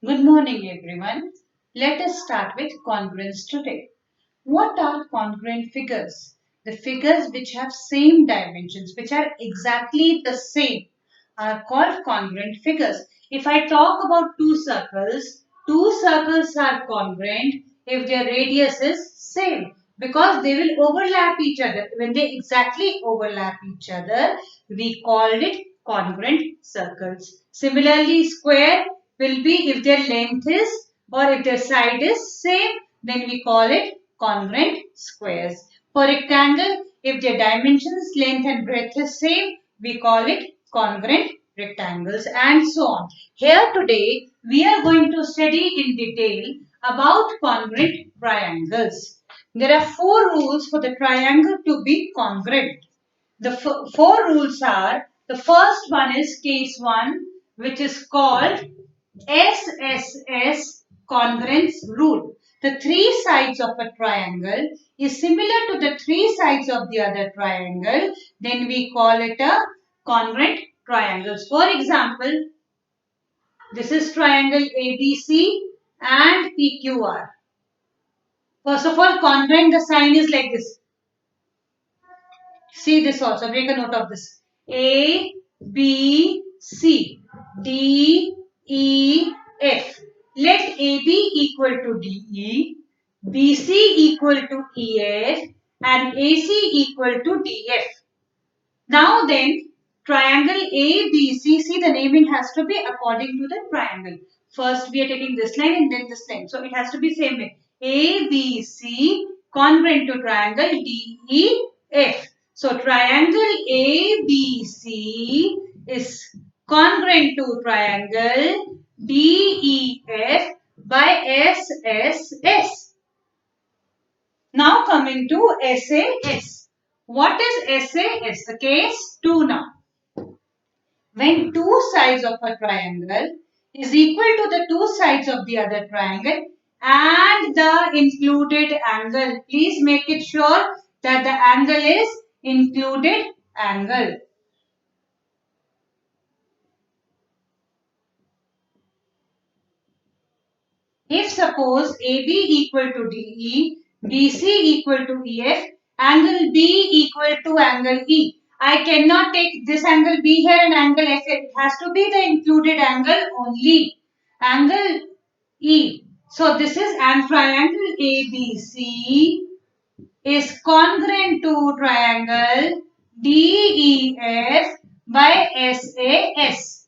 Good morning, everyone. Let us start with congruence today. What are congruent figures? The figures which have same dimensions, which are exactly the same, are called congruent figures. If I talk about two circles are congruent if their radius is same because they will overlap each other. When they exactly overlap each other, we called it congruent circles. Similarly, square will be if their length is or if their side is same, then we call it congruent squares. For rectangle, if their dimensions, length and breadth is same, we call it congruent rectangles and so on. Here today, we are going to study in detail about congruent triangles. There are four rules for the triangle to be congruent. The four rules are, the first one is case 1, which is called SSS congruence rule. The three sides of a triangle is similar to the three sides of the other triangle, then we call it a congruent triangles. For example, this is triangle ABC and PQR. First of all, congruent, the sign is like this. See this also, make a note of this. A, B, C, D, E, F. Let AB equal to DE, BC equal to EF and AC equal to DF. Now then, triangle ABC, see the naming has to be according to the triangle. First we are taking this line and then this line. So it has to be same way. ABC congruent to triangle DEF. So triangle ABC is congruent to triangle DEF by SSS. Now coming to SAS. What is SAS? The case 2 now. When two sides of a triangle is equal to the two sides of the other triangle and the included angle. Please make it sure that the angle is included angle. If suppose AB equal to DE, BC equal to EF, angle B equal to angle E. I cannot take this angle B here and angle F here. It has to be the included angle only. Angle E. So this is and triangle ABC is congruent to triangle DEF by SAS.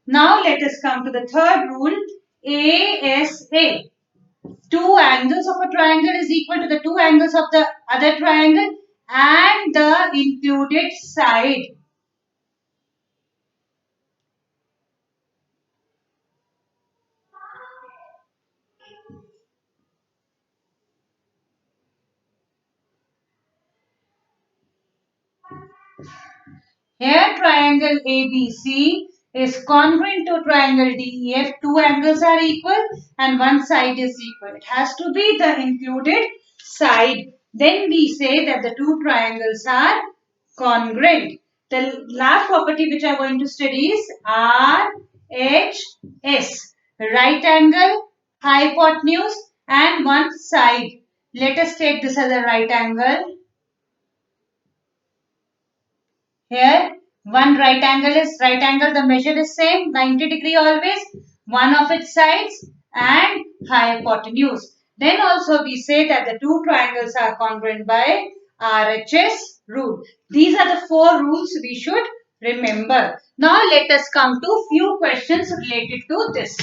Now let us come to the third rule, ASA. Two angles of a triangle is equal to the two angles of the other triangle and the included side. Here triangle ABC is congruent to triangle DEF. Two angles are equal and one side is equal. It has to be the included side. Then we say that the two triangles are congruent. The last property which I am going to study is RHS. Right angle, hypotenuse and one side. Let us take this as a right angle. Here, one right angle is right angle, the measure is same, 90 degree always, one of its sides and hypotenuse. Then also we say that the two triangles are congruent by RHS rule. These are the four rules we should remember. Now let us come to few questions related to this.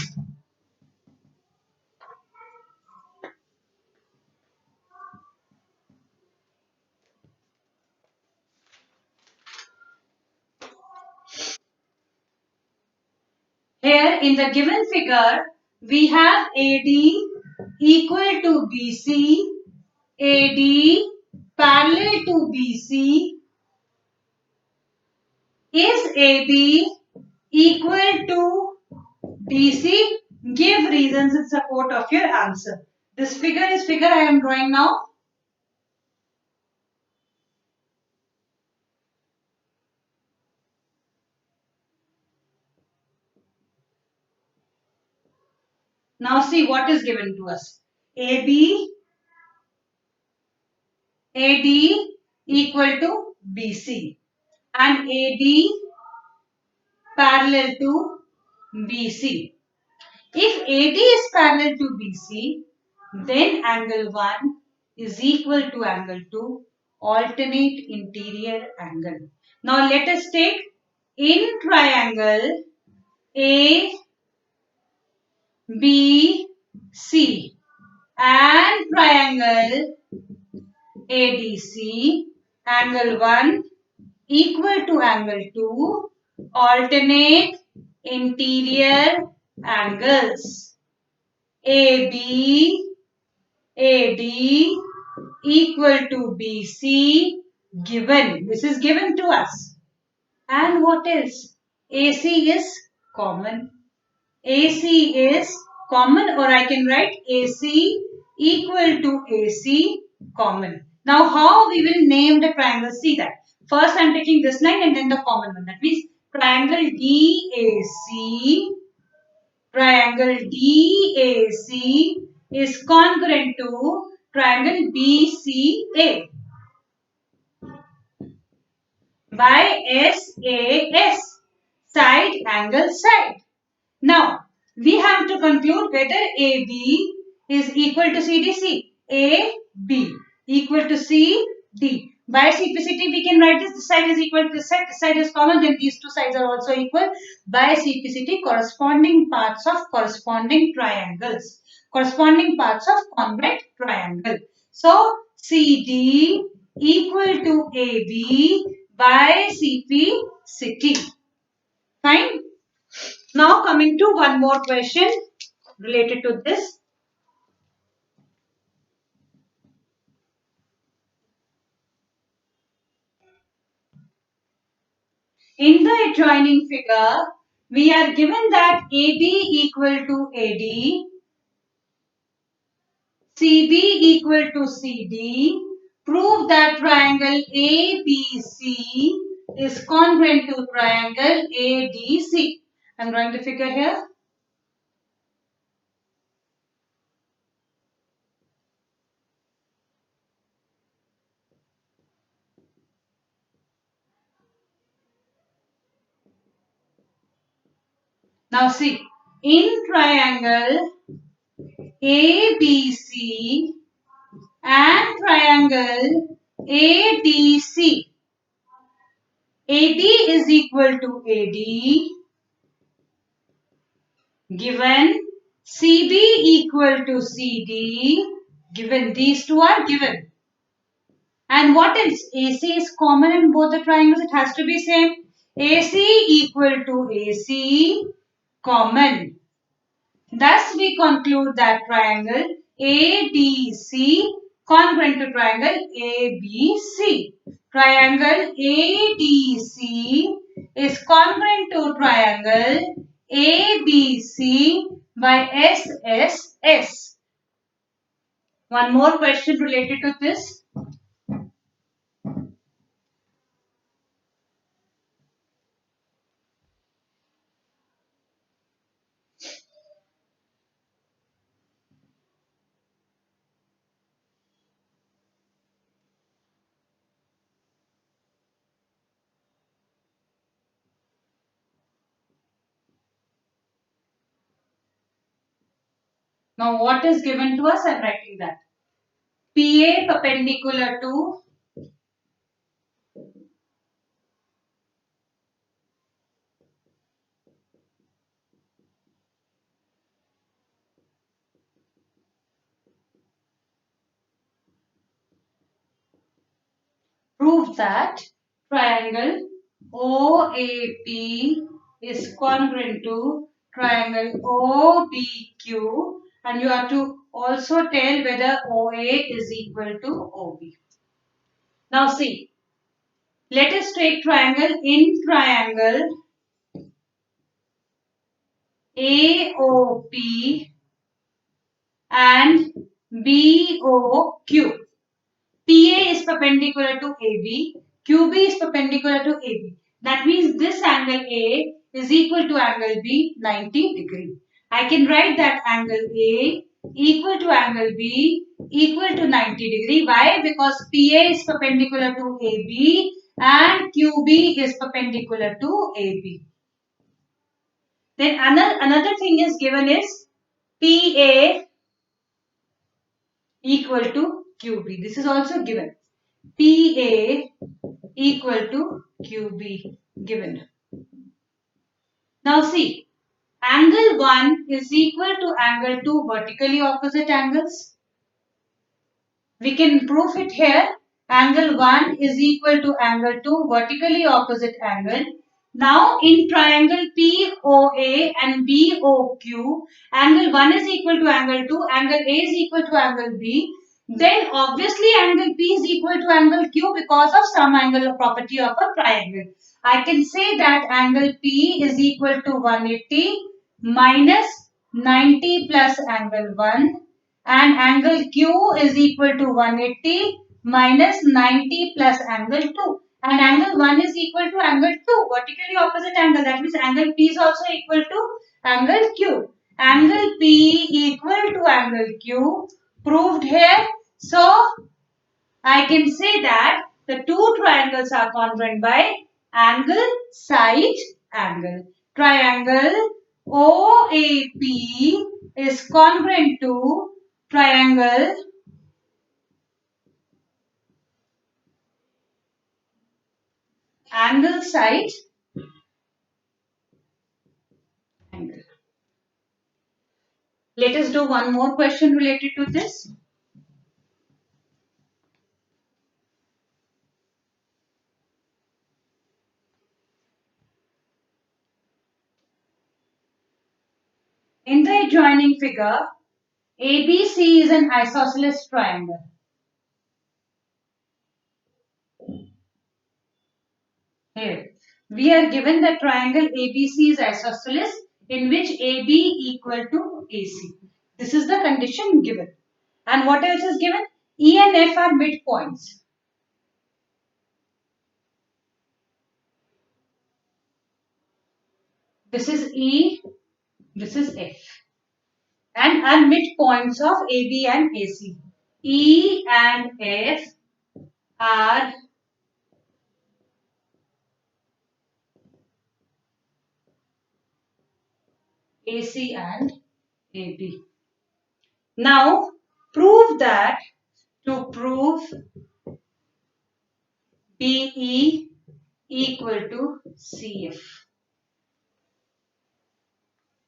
Here in the given figure, we have AD equal to BC, AD parallel to BC. Is AB equal to BC? Give reasons in support of your answer. This figure is figure I am drawing now. Now see what is given to us. AB, AD equal to BC and AD parallel to BC. If AD is parallel to BC, then angle 1 is equal to angle 2, alternate interior angle. Now let us take in triangle ABC and triangle ADC, angle 1 equal to angle 2, alternate interior angles. AB, AD equal to BC given. This is given to us. And what else? AC is common. AC is common, or I can write AC equal to AC common. Now how we will name the triangle? See that. First I am taking this line and then the common one. That means triangle DAC. Triangle DAC is congruent to triangle BCA by SAS, side angle side. Now, we have to conclude whether AB is equal to CDC. AB equal to CD. By CPCT, we can write this side is equal to this side is common, then these two sides are also equal. By CPCT, corresponding parts of corresponding triangles. Corresponding parts of congruent triangle. So, CD equal to AB by CPCT. Fine. Now coming to one more question related to this. In the adjoining figure, we are given that AB equal to AD, CB equal to CD. Prove that triangle ABC is congruent to triangle ADC. I am drawing the figure here. Now see, in triangle ABC and triangle ADC, AB is equal to AD given CB equal to CD given. These two are given. And what else? AC is common in both the triangles. It has to be same. AC equal to AC common. Thus, we conclude that triangle ADC congruent to triangle ABC. Triangle ADC is congruent to triangle ABC by SSS. One more question related to this. Now, what is given to us? I am writing that. PA perpendicular to prove that triangle OAP is congruent to triangle OBQ, and you have to also tell whether OA is equal to OB. Now see, let us take triangle in triangle AOP and BOQ. PA is perpendicular to AB, QB is perpendicular to AB. That means this angle A is equal to angle B 90 degree. I can write that angle A equal to angle B equal to 90 degree. Why? Because PA is perpendicular to AB and QB is perpendicular to AB. Then another thing is given is PA equal to QB. This is also given. PA equal to QB given. Now see, angle 1 is equal to angle 2 vertically opposite angles. We can prove it here. Angle 1 is equal to angle 2 vertically opposite angle. Now in triangle POA and BOQ, angle 1 is equal to angle 2, angle A is equal to angle B. Then obviously angle P is equal to angle Q because of some angle property of a triangle. I can say that angle P is equal to 180 minus 90 plus angle 1 and angle Q is equal to 180 minus 90 plus angle 2 and angle 1 is equal to angle 2 vertically opposite angle, that means angle P is also equal to angle Q. Angle P equal to angle Q proved here. So I can say that the two triangles are congruent by angle side angle. Triangle OAP is congruent to triangle angle side angle. Let us do one more question related to this. In the adjoining figure, ABC is an isosceles triangle. Here, we are given the triangle ABC is isosceles in which AB equal to AC. This is the condition given. And what else is given? E and F are midpoints. This is E, this is F. And are midpoints of AB and AC. E and F are AC and AB. Now, prove that to prove BE equal to CF.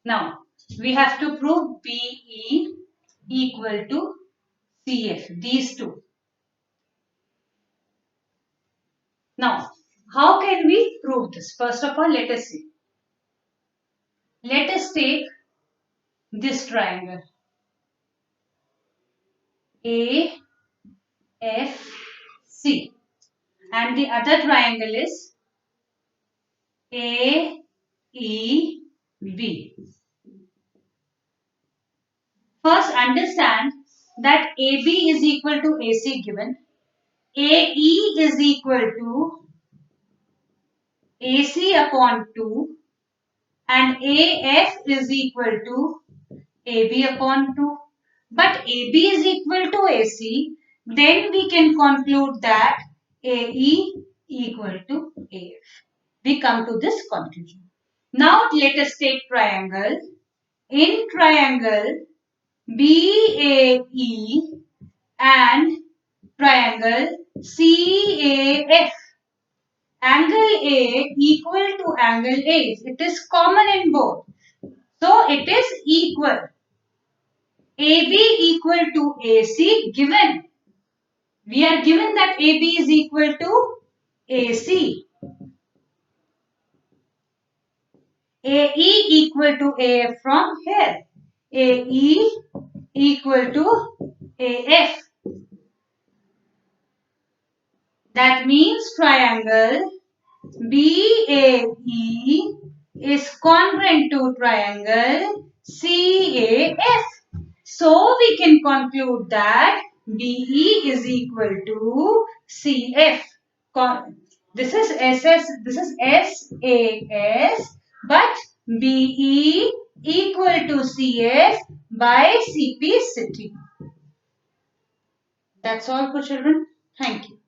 Now, we have to prove BE equal to CF, these two. Now, how can we prove this? First of all, let us see. Let us take this triangle A, F, C, and the other triangle is A, E, B. First, understand that AB is equal to AC given. AE is equal to AC upon 2 and AF is equal to AB upon 2. But AB is equal to AC, then we can conclude that AE equal to AF. We come to this conclusion. Now let us take triangle. In triangle BAE and triangle CAF. Angle A equal to angle A. It is common in both. So it is equal. AB equal to AC given. We are given that AB is equal to AC. AE equal to AF from here. AE equal to AF. That means triangle BAE is congruent to triangle CAF. So we can conclude that BE is equal to CF. This is SAS, but BE equal to CF by CP city. That's all for children. Thank you.